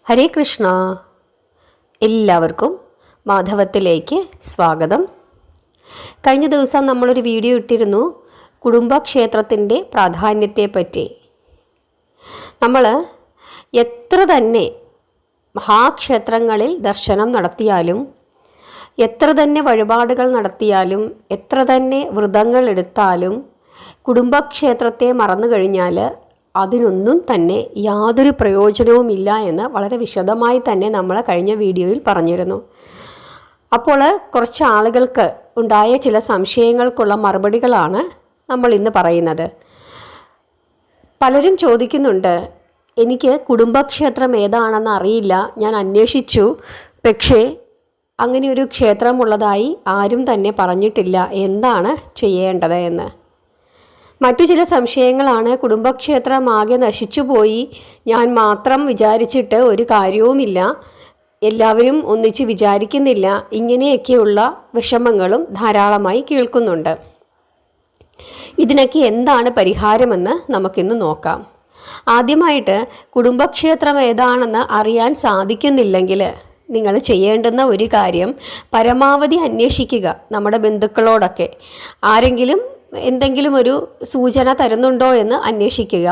ഹരേ കൃഷ്ണ. എല്ലാവർക്കും മാധവത്തിലേക്ക് സ്വാഗതം. കഴിഞ്ഞ ദിവസം നമ്മളൊരു വീഡിയോ ഇട്ടിരുന്നു കുടുംബക്ഷേത്രത്തിൻ്റെ പ്രാധാന്യത്തെപ്പറ്റി. നമ്മൾ എത്ര തന്നെ മഹാക്ഷേത്രങ്ങളിൽ ദർശനം നടത്തിയാലും, എത്ര തന്നെ വഴിപാടുകൾ നടത്തിയാലും, എത്ര തന്നെ വ്രതങ്ങൾ എടുത്താലും കുടുംബക്ഷേത്രത്തെ മറന്നു കഴിഞ്ഞാൽ അതിനൊന്നും തന്നെ യാതൊരു പ്രയോജനവുമില്ല എന്ന് വളരെ വിശദമായി തന്നെ നമ്മൾ കഴിഞ്ഞ വീഡിയോയിൽ പറഞ്ഞിരുന്നു. അപ്പോൾ കുറച്ച് ആളുകൾക്ക് ഉണ്ടായ ചില സംശയങ്ങൾക്കുള്ള മറുപടികളാണ് നമ്മൾ ഇന്ന് പറയുന്നത്. പലരും ചോദിക്കുന്നുണ്ട്, എനിക്ക് കുടുംബക്ഷേത്രം ഏതാണെന്ന് അറിയില്ല, ഞാൻ അന്വേഷിച്ചു, പക്ഷേ അങ്ങനെയൊരു ക്ഷേത്രമുള്ളതായി ആരും തന്നെ പറഞ്ഞിട്ടില്ല, എന്താണ് ചെയ്യേണ്ടത് എന്ന്. മറ്റു ചില സംശയങ്ങളാണ്, കുടുംബക്ഷേത്രം ആകെ നശിച്ചുപോയി, ഞാൻ മാത്രം വിചാരിച്ചിട്ട് ഒരു കാര്യവുമില്ല, എല്ലാവരും ഒന്നിച്ച് വിചാരിക്കുന്നില്ല, ഇങ്ങനെയൊക്കെയുള്ള വിഷമങ്ങളും ധാരാളമായി കേൾക്കുന്നുണ്ട്. ഇതിനൊക്കെ എന്താണ് പരിഹാരമെന്ന് നമുക്കിന്ന് നോക്കാം. ആദ്യമായിട്ട് കുടുംബക്ഷേത്രം ഏതാണെന്ന് അറിയാൻ സാധിക്കുന്നില്ലെങ്കിൽ നിങ്ങൾ ചെയ്യേണ്ടുന്ന ഒരു കാര്യം, പരമാവധി അന്വേഷിക്കുക. നമ്മുടെ ബന്ധുക്കളോടൊക്കെ ആരെങ്കിലും എന്തെങ്കിലും ഒരു സൂചന തരുന്നുണ്ടോ എന്ന് അന്വേഷിക്കുക.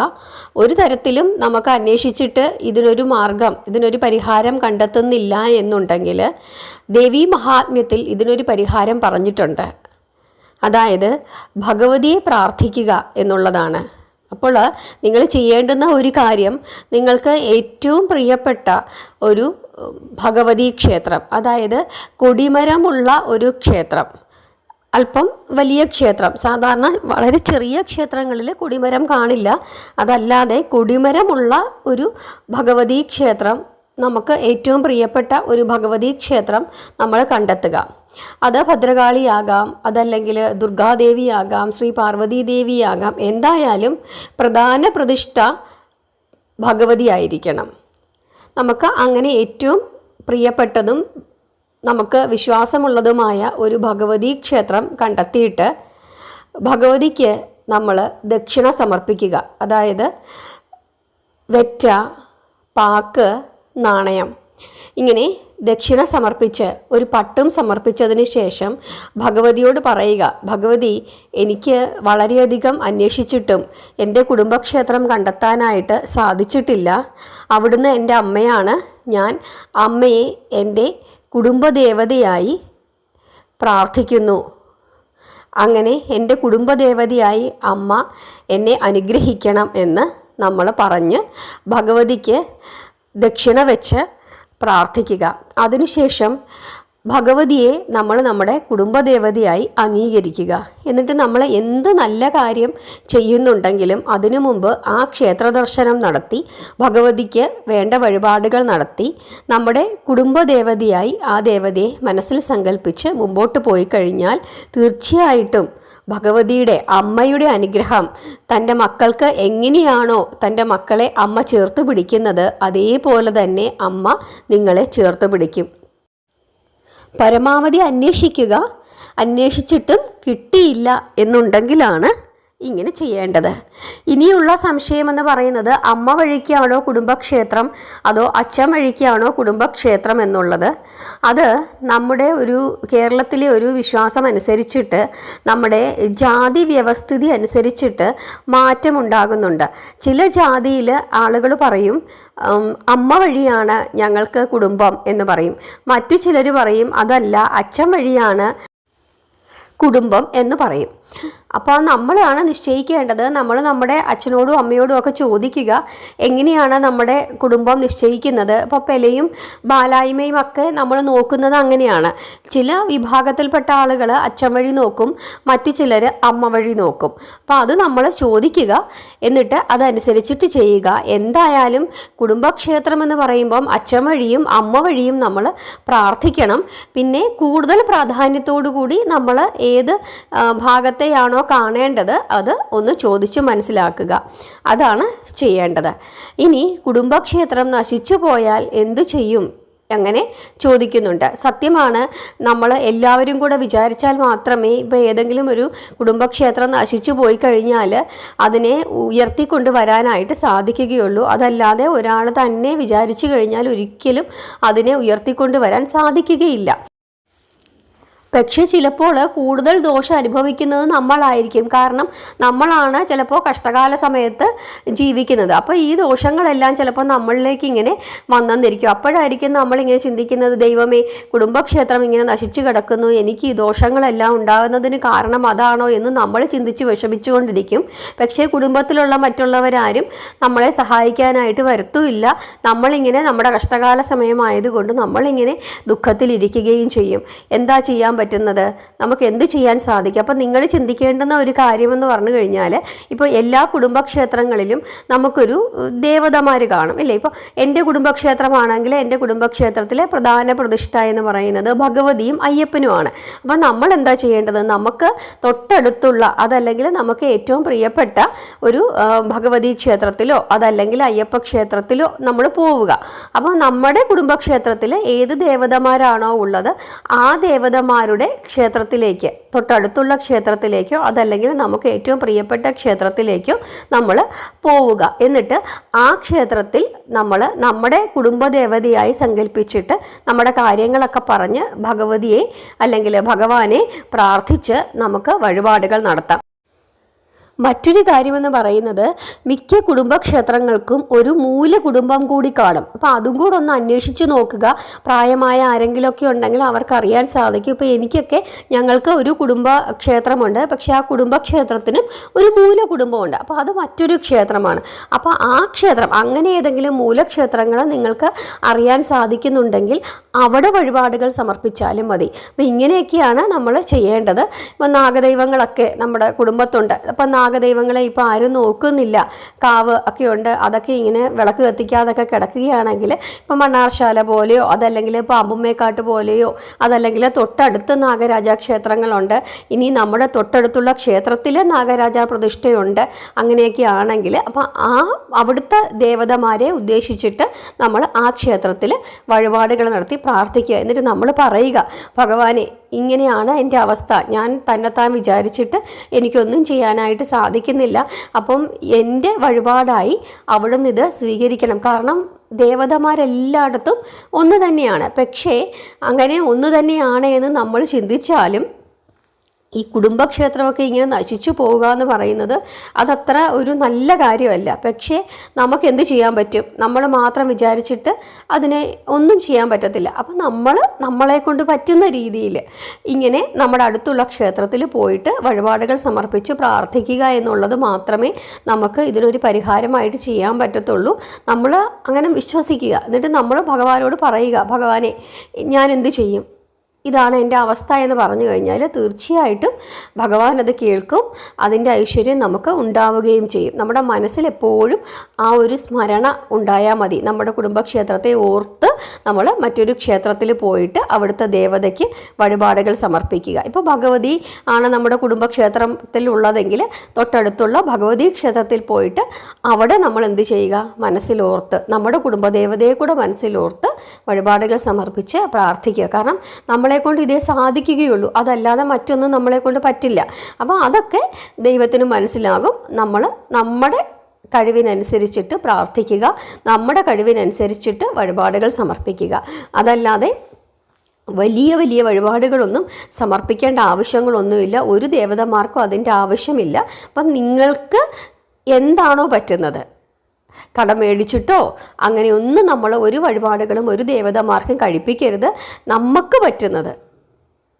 ഒരു തരത്തിലും നമുക്ക് അന്വേഷിച്ചിട്ട് ഇതിനൊരു മാർഗം, ഇതിനൊരു പരിഹാരം കണ്ടെത്തുന്നില്ല എന്നുണ്ടെങ്കിൽ ദേവീ മഹാത്മ്യത്തിൽ ഇതിനൊരു പരിഹാരം പറഞ്ഞിട്ടുണ്ട്. അതായത് ഭഗവതിയെ പ്രാർത്ഥിക്കുക എന്നുള്ളതാണ്. അപ്പോൾ നിങ്ങൾ ചെയ്യേണ്ടുന്ന ഒരു കാര്യം, നിങ്ങൾക്ക് ഏറ്റവും പ്രിയപ്പെട്ട ഒരു ഭഗവതി ക്ഷേത്രം, അതായത് കൊടിമരമുള്ള ഒരു ക്ഷേത്രം, അല്പം വലിയ ക്ഷേത്രം, സാധാരണ വളരെ ചെറിയ ക്ഷേത്രങ്ങളിൽ കൊടിമരം കാണില്ല, അതല്ലാതെ കൊടിമരമുള്ള ഒരു ഭഗവതി ക്ഷേത്രം, നമുക്ക് ഏറ്റവും പ്രിയപ്പെട്ട ഒരു ഭഗവതി ക്ഷേത്രം നമ്മൾ കണ്ടെത്തുക. അത് ഭദ്രകാളിയാകാം, അതല്ലെങ്കിൽ ദുർഗാദേവിയാകാം, ശ്രീ പാർവതി ദേവിയാകാം, എന്തായാലും പ്രധാന പ്രതിഷ്ഠ ഭഗവതി ആയിരിക്കണം. നമുക്ക് അങ്ങനെ ഏറ്റവും പ്രിയപ്പെട്ടതും നമുക്ക് വിശ്വാസമുള്ളതുമായ ഒരു ഭഗവതി ക്ഷേത്രം കണ്ടെത്തിയിട്ട് ഭഗവതിക്ക് നമ്മൾ ദക്ഷിണ സമർപ്പിക്കുക. അതായത് വെറ്റ, പാക്ക്, നാണയം, ഇങ്ങനെ ദക്ഷിണ സമർപ്പിച്ച് ഒരു പട്ടും സമർപ്പിച്ചതിന് ശേഷം ഭഗവതിയോട് പറയുക, ഭഗവതി, എനിക്ക് വളരെയധികം അന്വേഷിച്ചിട്ടും എൻ്റെ കുടുംബക്ഷേത്രം കണ്ടെത്താനായിട്ട് സാധിച്ചിട്ടില്ല. അവിടുന്ന് എൻ്റെ അമ്മയാണ്, ഞാൻ അമ്മയെ എൻ്റെ കുടുംബദേവതയായി പ്രാർത്ഥിക്കുന്നു. അങ്ങനെ എൻ്റെ കുടുംബദേവതയായി അമ്മ എന്നെ അനുഗ്രഹിക്കണം എന്ന് നമ്മൾ പറഞ്ഞ് ഭഗവതിക്ക് ദക്ഷിണ വെച്ച് പ്രാർത്ഥിക്കുക. അതിനുശേഷം ഭഗവതിയെ നമ്മൾ നമ്മുടെ കുടുംബദേവതയായി അംഗീകരിക്കുക. എന്നിട്ട് നമ്മൾ എന്ത് നല്ല കാര്യം ചെയ്യുന്നുണ്ടെങ്കിലും അതിനു മുമ്പ് ആ ക്ഷേത്ര ദർശനം നടത്തി ഭഗവതിക്ക് വേണ്ട വഴിപാടുകൾ നടത്തി നമ്മുടെ കുടുംബദേവതയായി ആ ദേവതയെ മനസ്സിൽ സങ്കല്പിച്ച് മുമ്പോട്ട് പോയി കഴിഞ്ഞാൽ തീർച്ചയായിട്ടും ഭഗവതിയുടെ, അമ്മയുടെ അനുഗ്രഹം തൻ്റെ മക്കൾക്ക് എങ്ങനെയാണോ തൻ്റെ മക്കളെ അമ്മ ചേർത്ത് പിടിക്കുന്നത്, അതേപോലെ തന്നെ അമ്മ നിങ്ങളെ ചേർത്ത് പിടിക്കും. പരമാവധി അന്വേഷിക്കുക. അന്വേഷിച്ചിട്ടും കിട്ടിയില്ല എന്നുണ്ടെങ്കിലാണ് ഇങ്ങനെ ചെയ്യേണ്ടത്. ഇനിയുള്ള സംശയമെന്ന് പറയുന്നത്, അമ്മ വഴിക്കാണോ കുടുംബക്ഷേത്രം അതോ അച്ഛൻ വഴിക്കാണോ കുടുംബക്ഷേത്രം എന്നുള്ളത്. അത് നമ്മുടെ ഒരു കേരളത്തിലെ ഒരു വിശ്വാസം അനുസരിച്ചിട്ട്, നമ്മുടെ ജാതി വ്യവസ്ഥിതി അനുസരിച്ചിട്ട് മാറ്റമുണ്ടാകുന്നുണ്ട്. ചില ജാതിയിൽ ആളുകൾ പറയും അമ്മ വഴിയാണ് ഞങ്ങൾക്ക് കുടുംബം എന്ന് പറയും. മറ്റു ചിലർ പറയും അതല്ല, അച്ഛൻ വഴിയാണ് കുടുംബം എന്ന് പറയും. അപ്പോൾ നമ്മളാണ് നിശ്ചയിക്കേണ്ടത്. നമ്മൾ നമ്മുടെ അച്ഛനോടും അമ്മയോടും ഒക്കെ ചോദിക്കുക, എങ്ങനെയാണ് നമ്മുടെ കുടുംബം നിശ്ചയിക്കുന്നത്. അപ്പോൾ പെലയും ബാലായ്മയും ഒക്കെ നമ്മൾ നോക്കുന്നത് അങ്ങനെയാണ്. ചില വിഭാഗത്തിൽപ്പെട്ട ആളുകൾ അച്ഛൻ വഴി നോക്കും, മറ്റു ചിലർ അമ്മ വഴി നോക്കും. അപ്പോൾ അത് നമ്മൾ ചോദിക്കുക, എന്നിട്ട് അതനുസരിച്ചിട്ട് ചെയ്യുക. എന്തായാലും കുടുംബക്ഷേത്രം എന്ന് പറയുമ്പം അച്ഛൻ വഴിയും അമ്മ വഴിയും നമ്മൾ പ്രാർത്ഥിക്കണം. പിന്നെ കൂടുതൽ പ്രാധാന്യത്തോടു കൂടി നമ്മൾ ഏത് ഭാഗത്തെയാണോ കാണേണ്ടത് അത് ഒന്ന് ചോദിച്ചു മനസ്സിലാക്കുക. അതാണ് ചെയ്യേണ്ടത്. ഇനി കുടുംബക്ഷേത്രം നശിച്ചു പോയാൽ എന്തു ചെയ്യും അങ്ങനെ ചോദിക്കുന്നുണ്ട്. സത്യമാണ്, നമ്മൾ എല്ലാവരും കൂടെ വിചാരിച്ചാൽ മാത്രമേ ഇപ്പോൾ ഏതെങ്കിലും ഒരു കുടുംബക്ഷേത്രം നശിച്ചു പോയി കഴിഞ്ഞാൽ അതിനെ ഉയർത്തിക്കൊണ്ട് വരാനായിട്ട് സാധിക്കുകയുള്ളൂ. അതല്ലാതെ ഒരാൾ തന്നെ വിചാരിച്ചു കഴിഞ്ഞാൽ ഒരിക്കലും അതിനെ ഉയർത്തിക്കൊണ്ട് വരാൻ സാധിക്കുകയില്ല. പക്ഷേ ചിലപ്പോൾ കൂടുതൽ ദോഷം അനുഭവിക്കുന്നത് നമ്മളായിരിക്കും. കാരണം നമ്മളാണ് ചിലപ്പോൾ കഷ്ടകാല സമയത്ത് ജീവിക്കുന്നത്. അപ്പോൾ ഈ ദോഷങ്ങളെല്ലാം ചിലപ്പോൾ നമ്മളിലേക്ക് ഇങ്ങനെ വന്നെന്നിരിക്കും. അപ്പോഴായിരിക്കും നമ്മളിങ്ങനെ ചിന്തിക്കുന്നത്, ദൈവമേ, കുടുംബക്ഷേത്രം ഇങ്ങനെ നശിച്ചു കിടക്കുന്നു, എനിക്ക് ഈ ദോഷങ്ങളെല്ലാം ഉണ്ടാകുന്നതിന് കാരണം അതാണോ എന്ന് നമ്മൾ ചിന്തിച്ച് വിഷമിച്ചുകൊണ്ടിരിക്കും. പക്ഷേ കുടുംബത്തിലുള്ള മറ്റുള്ളവരാരും നമ്മളെ സഹായിക്കാനായിട്ട് വരത്തുമില്ല. നമ്മളിങ്ങനെ നമ്മുടെ കഷ്ടകാല സമയമായതുകൊണ്ട് നമ്മളിങ്ങനെ ദുഃഖത്തിലിരിക്കുകയും ചെയ്യും. എന്താ ചെയ്യാൻ പറ്റുന്നത്? നമുക്ക് എന്ത് ചെയ്യാൻ സാധിക്കും? അപ്പം നിങ്ങൾ ചിന്തിക്കേണ്ടുന്ന ഒരു കാര്യമെന്ന് പറഞ്ഞു കഴിഞ്ഞാൽ, ഇപ്പോൾ എല്ലാ കുടുംബക്ഷേത്രങ്ങളിലും നമുക്കൊരു ദേവതമാർ കാണും അല്ലേ? ഇപ്പോൾ എൻ്റെ കുടുംബക്ഷേത്രമാണെങ്കിൽ എൻ്റെ കുടുംബക്ഷേത്രത്തിലെ പ്രധാന പ്രതിഷ്ഠ എന്ന് പറയുന്നത് ഭഗവതിയും അയ്യപ്പനുമാണ്. അപ്പം നമ്മൾ എന്താ ചെയ്യേണ്ടത്? നമുക്ക് തൊട്ടടുത്തുള്ള, അതല്ലെങ്കിൽ നമുക്ക് ഏറ്റവും പ്രിയപ്പെട്ട ഒരു ഭഗവതി ക്ഷേത്രത്തിലോ അതല്ലെങ്കിൽ അയ്യപ്പ ക്ഷേത്രത്തിലോ നമ്മൾ പോവുക. അപ്പോൾ നമ്മുടെ കുടുംബക്ഷേത്രത്തിൽ ഏത് ദേവതമാരാണോ ഉള്ളത് ആ ദേവതമാരുടെ ക്ഷേത്രത്തിലേക്ക്, തൊട്ടടുത്തുള്ള ക്ഷേത്രത്തിലേക്കോ അതല്ലെങ്കിൽ നമുക്ക് ഏറ്റവും പ്രിയപ്പെട്ട ക്ഷേത്രത്തിലേക്കോ നമ്മൾ പോവുക. എന്നിട്ട് ആ ക്ഷേത്രത്തിൽ നമ്മൾ നമ്മുടെ കുടുംബദേവതയായി സങ്കല്പിച്ചിട്ട് നമ്മുടെ കാര്യങ്ങളൊക്കെ പറഞ്ഞ് ഭഗവതിയെ അല്ലെങ്കിൽ ഭഗവാനെ പ്രാർത്ഥിച്ച് നമുക്ക് വഴിപാടുകൾ നടത്താം. മറ്റൊരു കാര്യമെന്ന് പറയുന്നത്, മിക്ക കുടുംബക്ഷേത്രങ്ങൾക്കും ഒരു മൂല കുടുംബം കൂടി കാണും. അപ്പോൾ അതും കൂടെ ഒന്ന് അന്വേഷിച്ച് നോക്കുക. പ്രായമായ ആരെങ്കിലുമൊക്കെ ഉണ്ടെങ്കിൽ അവർക്കറിയാൻ സാധിക്കും. ഇപ്പോൾ എനിക്കൊക്കെ ഞങ്ങൾക്ക് ഒരു കുടുംബക്ഷേത്രമുണ്ട്, പക്ഷേ ആ കുടുംബക്ഷേത്രത്തിനും ഒരു മൂല കുടുംബമുണ്ട്. അപ്പോൾ അത് മറ്റൊരു ക്ഷേത്രമാണ്. അപ്പോൾ ആ ക്ഷേത്രം, അങ്ങനെ ഏതെങ്കിലും മൂലക്ഷേത്രങ്ങൾ നിങ്ങൾക്ക് അറിയാൻ സാധിക്കുന്നുണ്ടെങ്കിൽ അവിടെ വഴിപാടുകൾ സമർപ്പിച്ചാലും മതി. അപ്പോൾ ഇങ്ങനെയൊക്കെയാണ് നമ്മൾ ചെയ്യേണ്ടത്. ഇപ്പോൾ നാഗദൈവങ്ങളൊക്കെ നമ്മുടെ കുടുംബത്തുണ്ട്. അപ്പം നാഗദൈവങ്ങളെ ഇപ്പോൾ ആരും നോക്കുന്നില്ല, കാവ് ഒക്കെ ഉണ്ട്, അതൊക്കെ ഇങ്ങനെ വിളക്ക് കത്തിക്കാതൊക്കെ കിടക്കുകയാണെങ്കിൽ ഇപ്പം മണ്ണാർശാല പോലെയോ അതല്ലെങ്കിൽ പാമ്പുമ്മേക്കാട്ട് പോലെയോ അതല്ലെങ്കിൽ തൊട്ടടുത്ത് നാഗരാജ ക്ഷേത്രങ്ങളുണ്ട്. ഇനി നമ്മുടെ തൊട്ടടുത്തുള്ള ക്ഷേത്രത്തിൽ നാഗരാജ പ്രതിഷ്ഠയുണ്ട്. അങ്ങനെയൊക്കെ ആണെങ്കിൽ അപ്പോൾ അവിടുത്തെ ദേവതമാരെ ഉദ്ദേശിച്ചിട്ട് നമ്മൾ ആ ക്ഷേത്രത്തിൽ വഴിപാടുകൾ നടത്തി പ്രാർത്ഥിക്കുക. എന്നിട്ട് നമ്മൾ പറയുക, ഭഗവാനെ, ഇങ്ങനെയാണ് എൻ്റെ അവസ്ഥ, ഞാൻ തന്നെത്താൻ വിചാരിച്ചിട്ട് എനിക്കൊന്നും ചെയ്യാനായിട്ട് സാധിക്കുന്നില്ല. അപ്പം എൻ്റെ വഴിപാടായി അവിടുന്ന് ഇത് സ്വീകരിക്കണം. കാരണം ദേവതമാരെല്ലായിടത്തും ഒന്ന് തന്നെയാണ്. പക്ഷേ അങ്ങനെ ഒന്ന് തന്നെയാണ് എന്ന് നമ്മൾ ചിന്തിച്ചാലും ഈ കുടുംബക്ഷേത്രമൊക്കെ ഇങ്ങനെ നശിച്ചു പോവുക എന്ന് പറയുന്നത് അതത്ര ഒരു നല്ല കാര്യമല്ല. പക്ഷേ നമുക്ക് എന്ത് ചെയ്യാൻ പറ്റും? നമ്മൾ മാത്രം വിചാരിച്ചിട്ട് അതിനെ ഒന്നും ചെയ്യാൻ പറ്റത്തില്ല. അപ്പം നമ്മളെ കൊണ്ട് പറ്റുന്ന രീതിയിൽ ഇങ്ങനെ നമ്മുടെ അടുത്തുള്ള ക്ഷേത്രത്തിൽ പോയിട്ട് വഴിപാടുകൾ സമർപ്പിച്ച് പ്രാർത്ഥിക്കുക എന്നുള്ളത് മാത്രമേ നമുക്ക് ഇതിനൊരു പരിഹാരമായിട്ട് ചെയ്യാൻ പറ്റത്തുള്ളൂ. നമ്മൾ അങ്ങനെ വിശ്വസിക്കുക. എന്നിട്ട് നമ്മൾ ഭഗവാനോട് പറയുക, ഭഗവാനെ, ഞാൻ എന്ത് ചെയ്യും? ഇതാണ് എൻ്റെ അവസ്ഥ എന്ന് പറഞ്ഞു കഴിഞ്ഞാൽ തീർച്ചയായിട്ടും ഭഗവാൻ അത് കേൾക്കും. അതിൻ്റെ ഐശ്വര്യം നമുക്ക് ഉണ്ടാവുകയും ചെയ്യും. നമ്മുടെ മനസ്സിൽ എപ്പോഴും ആ ഒരു സ്മരണ ഉണ്ടായാൽ മതി. നമ്മുടെ കുടുംബക്ഷേത്രത്തെ ഓർത്ത് നമ്മൾ മറ്റൊരു ക്ഷേത്രത്തിൽ പോയിട്ട് അവിടുത്തെ ദേവതയ്ക്ക് വഴിപാടുകൾ സമർപ്പിക്കുക. ഇപ്പോൾ ഭഗവതി ആണ് നമ്മുടെ കുടുംബക്ഷേത്രത്തിൽ ഉള്ളതെങ്കിൽ തൊട്ടടുത്തുള്ള ഭഗവതി ക്ഷേത്രത്തിൽ പോയിട്ട് അവിടെ നമ്മൾ എന്ത് ചെയ്യുക? മനസ്സിലോർത്ത്, നമ്മുടെ കുടുംബദേവതയെ കൂടെ മനസ്സിലോർത്ത് വഴിപാടുകൾ സമർപ്പിച്ച് പ്രാർത്ഥിക്കുക. കാരണം നമ്മളെക്കൊണ്ട് ഇതേ സാധിക്കുകയുള്ളൂ, അതല്ലാതെ മറ്റൊന്നും നമ്മളെക്കൊണ്ട് പറ്റില്ല. അപ്പോൾ അതൊക്കെ ദൈവത്തിന് മനസ്സിലാകും. നമ്മൾ നമ്മുടെ കഴിവിനനുസരിച്ചിട്ട് പ്രാർത്ഥിക്കുക, നമ്മുടെ കഴിവിനനുസരിച്ചിട്ട് വഴിപാടുകൾ സമർപ്പിക്കുക. അതല്ലാതെ വലിയ വലിയ വഴിപാടുകളൊന്നും സമർപ്പിക്കേണ്ട ആവശ്യങ്ങളൊന്നുമില്ല. ഒരു ദേവതമാർക്കും അതിൻ്റെ ആവശ്യമില്ല. അപ്പം നിങ്ങൾക്ക് എന്താണോ പറ്റുന്നത്, കടം മേടിച്ചിട്ടോ അങ്ങനെയൊന്നും നമ്മൾ ഒരു വഴിപാടുകളും ഒരു ദേവതമാർക്കും കഴിപ്പിക്കരുത്. നമുക്ക് പറ്റുന്നത്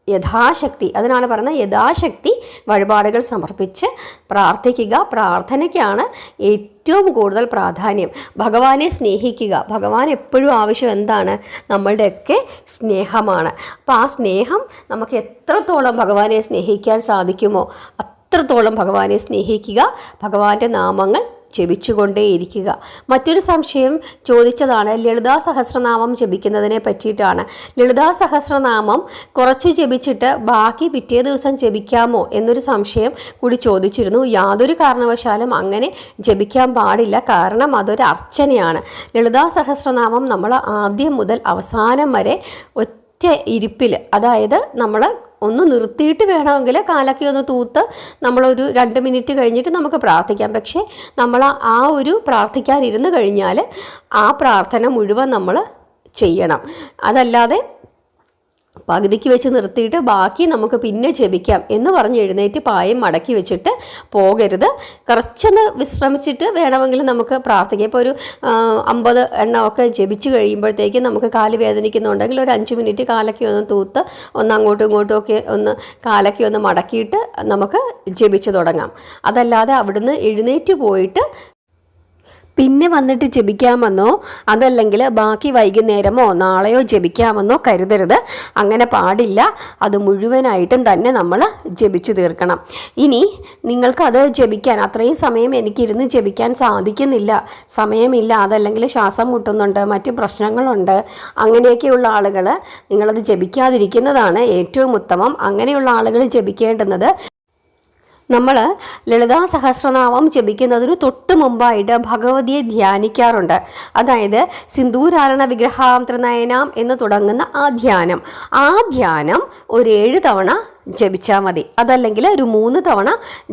യഥാശക്തി, അതിനാണ് പറയുന്നത്, യഥാശക്തി വഴിപാടുകൾ സമർപ്പിച്ച് പ്രാർത്ഥിക്കുക. പ്രാർത്ഥനയ്ക്കാണ് ഏറ്റവും കൂടുതൽ പ്രാധാന്യം. ഭഗവാനെ സ്നേഹിക്കുക. ഭഗവാൻ എപ്പോഴും ആവശ്യം എന്താണ്? നമ്മളുടെയൊക്കെ സ്നേഹമാണ്. അപ്പോൾ ആ സ്നേഹം നമുക്ക് എത്രത്തോളം ഭഗവാനെ സ്നേഹിക്കാൻ സാധിക്കുമോ അത്രത്തോളം ഭഗവാനെ സ്നേഹിക്കുക. ഭഗവാന്റെ നാമങ്ങൾ ജപിച്ചുകൊണ്ടേയിരിക്കുക. മറ്റൊരു സംശയം ചോദിച്ചതാണ് ലളിതാ സഹസ്രനാമം ജപിക്കുന്നതിനെ പറ്റിയിട്ടാണ്. ലളിതാ സഹസ്രനാമം കുറച്ച് ജപിച്ചിട്ട് ബാക്കി പിറ്റേ ദിവസം ജപിക്കാമോ എന്നൊരു സംശയം കൂടി ചോദിച്ചിരുന്നു. യാതൊരു കാരണവശാലും അങ്ങനെ ജപിക്കാൻ പാടില്ല. കാരണം അതൊരു അർച്ചനയാണ്. ലളിതാ സഹസ്രനാമം നമ്മൾ ആദ്യം മുതൽ അവസാനം വരെ ഒറ്റ ഇരിപ്പിൽ, അതായത് നമ്മൾ ഒന്ന് നിർത്തിയിട്ട് വേണമെങ്കിൽ കാലൊക്കെ ഒന്ന് തൂത്ത് നമ്മളൊരു 2 മിനിറ്റ് കഴിഞ്ഞിട്ട് നമുക്ക് പ്രാർത്ഥിക്കാം. പക്ഷേ നമ്മൾ ആ ഒരു പ്രാർത്ഥിക്കാൻ ഇരുന്ന് കഴിഞ്ഞാൽ ആ പ്രാർത്ഥന മുഴുവൻ നമ്മൾ ചെയ്യണം. അതല്ലാതെ പകുതിക്ക് വെച്ച് നിർത്തിയിട്ട് ബാക്കി നമുക്ക് പിന്നെ ജപിക്കാം എന്ന് പറഞ്ഞ് എഴുന്നേറ്റ് പായം മടക്കി വെച്ചിട്ട് പോകരുത്. കുറച്ചൊന്ന് വിശ്രമിച്ചിട്ട് വേണമെങ്കിൽ നമുക്ക് പ്രാർത്ഥിക്കാം. ഇപ്പോൾ ഒരു 50 എണ്ണമൊക്കെ ജപിച്ച് കഴിയുമ്പോഴത്തേക്കും നമുക്ക് കാല് വേദനിക്കുന്നുണ്ടെങ്കിൽ ഒരു 5 മിനിറ്റ് കാലൊക്കെ ഒന്ന് തൂത്ത് ഒന്ന് അങ്ങോട്ടും ഇങ്ങോട്ടും ഒക്കെ ഒന്ന് കാലൊക്കെ ഒന്ന് മടക്കിയിട്ട് നമുക്ക് ജപിച്ച് തുടങ്ങാം. അതല്ലാതെ അവിടുന്ന് എഴുന്നേറ്റ് പോയിട്ട് പിന്നെ വന്നിട്ട് ജപിക്കാമെന്നോ അതല്ലെങ്കിൽ ബാക്കി വൈകുന്നേരമോ നാളെയോ ജപിക്കാമെന്നോ കരുതരുത്. അങ്ങനെ പാടില്ല. അത് മുഴുവനായിട്ടും തന്നെ നമ്മൾ ജപിച്ചു തീർക്കണം. ഇനി നിങ്ങൾക്കത് ജപിക്കാൻ അത്രയും സമയം എനിക്കിരുന്ന് ജപിക്കാൻ സാധിക്കുന്നില്ല, സമയമില്ല, അതല്ലെങ്കിൽ ശ്വാസം മുട്ടുന്നുണ്ട്, മറ്റ് പ്രശ്നങ്ങളുണ്ട്, അങ്ങനെയൊക്കെയുള്ള ആളുകൾ നിങ്ങളത് ജപിക്കാതിരിക്കുന്നതാണ് ഏറ്റവും ഉത്തമം. അങ്ങനെയുള്ള ആളുകൾ ജപിക്കേണ്ടുന്നത് നമ്മൾ ലളിതാ സഹസ്രനാമം ജപിക്കുന്നതിന് തൊട്ട് മുമ്പായിട്ട് ഭഗവതിയെ ധ്യാനിക്കാറുണ്ട്. അതായത് സിന്ദൂരാരണ വിഗ്രഹാം ത്രിനയനാം എന്ന് തുടങ്ങുന്ന ആ ധ്യാനം ഒരു 7 തവണ ജപിച്ചാൽ മതി. അതല്ലെങ്കിൽ ഒരു 3 തവണ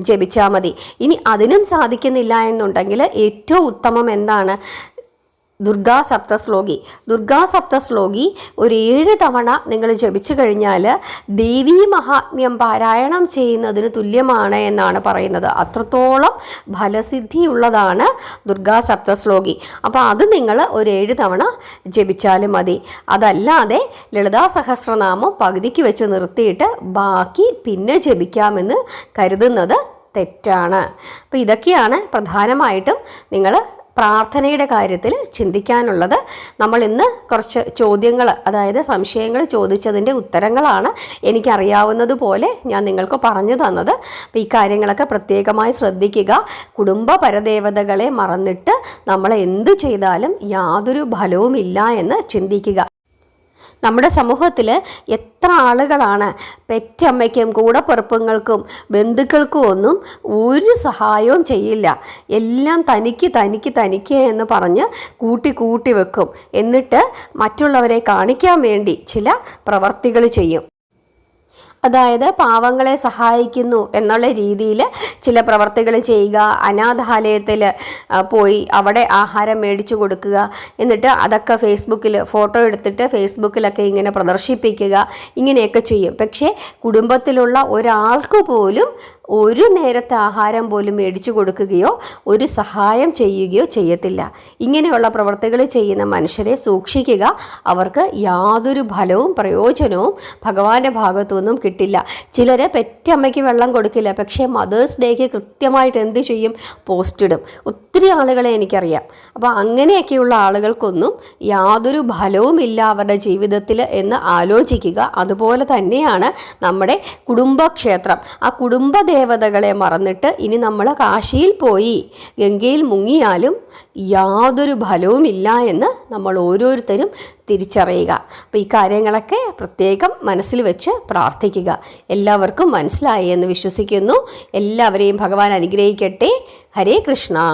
ജപിച്ചാൽ മതി. ഇനി അതിനും സാധിക്കുന്നില്ല എന്നുണ്ടെങ്കിൽ ഏറ്റവും ഉത്തമം എന്താണ്? ദുർഗാ സപ്തശ്ലോകി ഒരു 7 തവണ നിങ്ങൾ ജപിച്ചു കഴിഞ്ഞാൽ ദേവീ മഹാത്മ്യം പാരായണം ചെയ്യുന്നതിന് തുല്യമാണ് എന്നാണ് പറയുന്നത്. അത്രത്തോളം ഫലസിദ്ധിയുള്ളതാണ് ദുർഗാ സപ്തശ്ലോകി. അപ്പോൾ അത് നിങ്ങൾ ഒരു 7 തവണ ജപിച്ചാലും മതി. അതല്ലാതെ ലളിതാ സഹസ്രനാമം പകുതിക്ക് വെച്ച് നിർത്തിയിട്ട് ബാക്കി പിന്നെ ജപിക്കാമെന്ന് കരുതുന്നത് തെറ്റാണ്. അപ്പോൾ ഇതൊക്കെയാണ് പ്രധാനമായിട്ടും നിങ്ങൾ പ്രാർത്ഥനയുടെ കാര്യത്തിൽ ചിന്തിക്കാനുള്ളത്. നമ്മൾ ഇന്ന് കുറച്ച് ചോദ്യങ്ങൾ, അതായത് സംശയങ്ങൾ ചോദിച്ചതിൻ്റെ ഉത്തരങ്ങളാണ് എനിക്കറിയാവുന്നതുപോലെ ഞാൻ നിങ്ങൾക്ക് പറഞ്ഞു തന്നത്. അപ്പോൾ ഈ കാര്യങ്ങളൊക്കെ പ്രത്യേകമായി ശ്രദ്ധിക്കുക. കുടുംബ പരദേവതകളെ മറന്നിട്ട് നമ്മൾ എന്ത് ചെയ്താലും യാതൊരു ഫലവുമില്ല എന്ന് ചിന്തിക്കുക. നമ്മുടെ സമൂഹത്തിൽ എത്ര ആളുകളാണ് പെറ്റമ്മയ്ക്കും കൂടപ്പിറപ്പുങ്ങൾക്കും ബന്ധുക്കൾക്കും ഒന്നും ഒരു സഹായവും ചെയ്യില്ല. എല്ലാം തനിക്ക് എന്ന് പറഞ്ഞ് കൂട്ടി വെക്കും. എന്നിട്ട് മറ്റുള്ളവരെ കാണിക്കാൻ വേണ്ടി ചില പ്രവർത്തികൾ ചെയ്യും. അതായത് പാവങ്ങളെ സഹായിക്കുന്നു എന്നുള്ള രീതിയിൽ ചില പ്രവർത്തികൾ ചെയ്യുക, അനാഥാലയത്തിൽ പോയി അവിടെ ആഹാരം മേടിച്ചു കൊടുക്കുക, എന്നിട്ട് അതൊക്കെ ഫേസ്ബുക്കിൽ ഫോട്ടോ എടുത്തിട്ട് ഫേസ്ബുക്കിലൊക്കെ ഇങ്ങനെ പ്രദർശിപ്പിക്കുക, ഇങ്ങനെയൊക്കെ ചെയ്യും. പക്ഷേ കുടുംബത്തിലുള്ള ഒരാൾക്ക് പോലും ഒരു നേരത്തെ ആഹാരം പോലും മേടിച്ചു കൊടുക്കുകയോ ഒരു സഹായം ചെയ്യുകയോ ചെയ്യത്തില്ല. ഇങ്ങനെയുള്ള പ്രവർത്തികൾ ചെയ്യുന്ന മനുഷ്യരെ സൂക്ഷിക്കുക. അവർക്ക് യാതൊരു ഫലവും പ്രയോജനവും ഭഗവാന്റെ ഭാഗത്തു നിന്നും കിട്ടില്ല. ചിലർ പെറ്റമ്മയ്ക്ക് വെള്ളം കൊടുക്കില്ല, പക്ഷേ മദേഴ്സ് ഡേക്ക് കൃത്യമായിട്ട് എന്ത് ചെയ്യും? പോസ്റ്റ് ഇടും. ഒത്തിരി ആളുകളെ എനിക്കറിയാം. അപ്പോൾ അങ്ങനെയൊക്കെയുള്ള ആളുകൾക്കൊന്നും യാതൊരു ഫലവുമില്ല അവരുടെ ജീവിതത്തിൽ എന്ന് ആലോചിക്കുക. അതുപോലെ തന്നെയാണ് നമ്മുടെ കുടുംബക്ഷേത്രം. ആ ദേവതകളെ മറന്നിട്ട് ഇനി നമ്മൾ കാശിയിൽ പോയി ഗംഗയിൽ മുങ്ങിയാലും യാതൊരു ഫലവുമില്ല എന്ന് നമ്മൾ ഓരോരുത്തരും തിരിച്ചറിയുക. അപ്പോൾ ഈ കാര്യങ്ങളൊക്കെ പ്രത്യേകം മനസ്സിൽ വെച്ച് പ്രാർത്ഥിക്കുക. എല്ലാവർക്കും മനസ്സിലായി എന്ന് വിശ്വസിക്കുന്നു. എല്ലാവരെയും ഭഗവാൻ അനുഗ്രഹിക്കട്ടെ. ഹരേ കൃഷ്ണ.